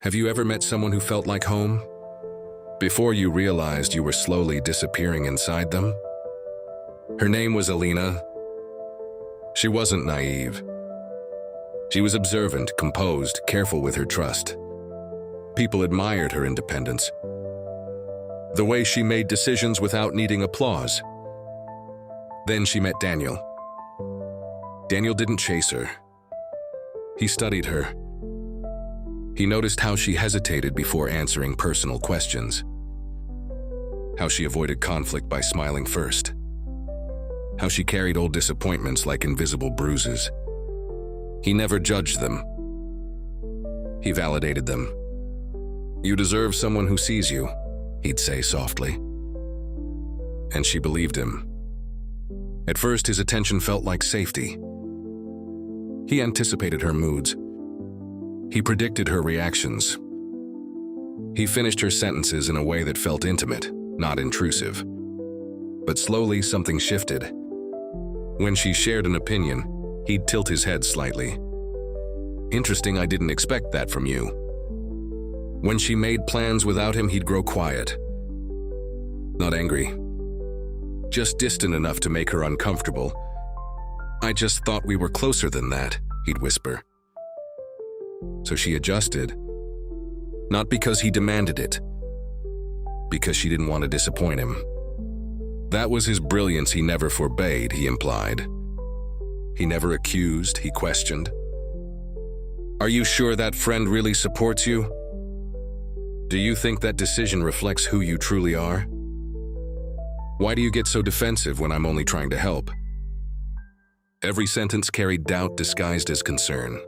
Have you ever met someone who felt like home? Before you realized you were slowly disappearing inside them? Her name was Alina. She wasn't naive. She was observant, composed, careful with her trust. People admired her independence. The way she made decisions without needing applause. Then she met Daniel. Daniel didn't chase her. He studied her. He noticed how she hesitated before answering personal questions. How she avoided conflict by smiling first. How she carried old disappointments like invisible bruises. He never judged them. He validated them. "You deserve someone who sees you," he'd say softly. And she believed him. At first, his attention felt like safety. He anticipated her moods. He predicted her reactions. He finished her sentences in a way that felt intimate, not intrusive. But slowly, something shifted. When she shared an opinion, he'd tilt his head slightly. "Interesting, I didn't expect that from you." When she made plans without him, he'd grow quiet. Not angry. Just distant enough to make her uncomfortable. "I just thought we were closer than that," he'd whisper. So she adjusted. Not because he demanded it. Because she didn't want to disappoint him. That was his brilliance he never forbade, he implied. He never accused, he questioned. "Are you sure that friend really supports you? Do you think that decision reflects who you truly are? Why do you get so defensive when I'm only trying to help?" Every sentence carried doubt disguised as concern.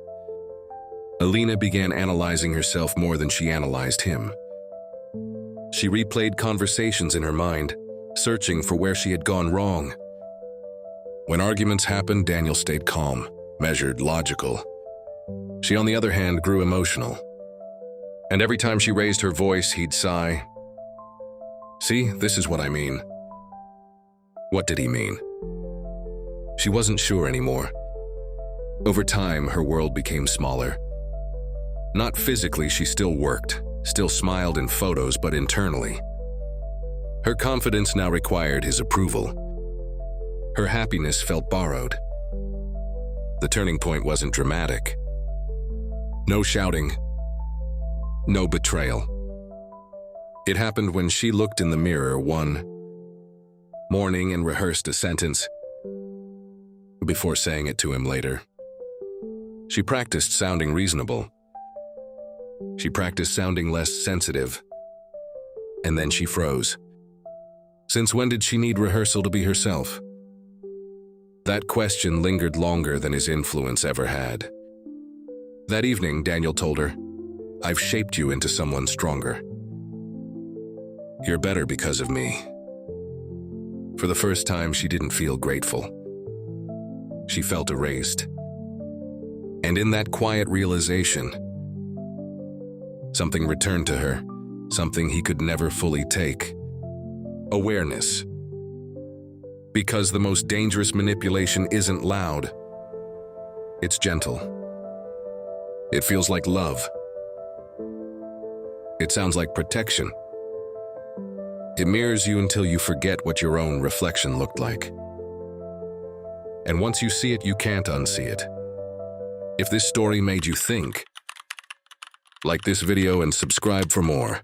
Alina began analyzing herself more than she analyzed him. She replayed conversations in her mind, searching for where she had gone wrong. When arguments happened, Daniel stayed calm, measured, logical. She, on the other hand, grew emotional. And every time she raised her voice, he'd sigh. "See, this is what I mean." What did he mean? She wasn't sure anymore. Over time, her world became smaller. Not physically, she still worked, still smiled in photos, but internally. Her confidence now required his approval. Her happiness felt borrowed. The turning point wasn't dramatic. No shouting. No betrayal. It happened when she looked in the mirror one morning and rehearsed a sentence before saying it to him later. She practiced sounding reasonable. She practiced sounding less sensitive. And then she froze. Since when did she need rehearsal to be herself? That question lingered longer than his influence ever had. That evening, Daniel told her, "I've shaped you into someone stronger. You're better because of me." For the first time, she didn't feel grateful. She felt erased. And in that quiet realization, something returned to her, something he could never fully take. Awareness. Because the most dangerous manipulation isn't loud. It's gentle. It feels like love. It sounds like protection. It mirrors you until you forget what your own reflection looked like. And once you see it, you can't unsee it. If this story made you think, like this video and subscribe for more.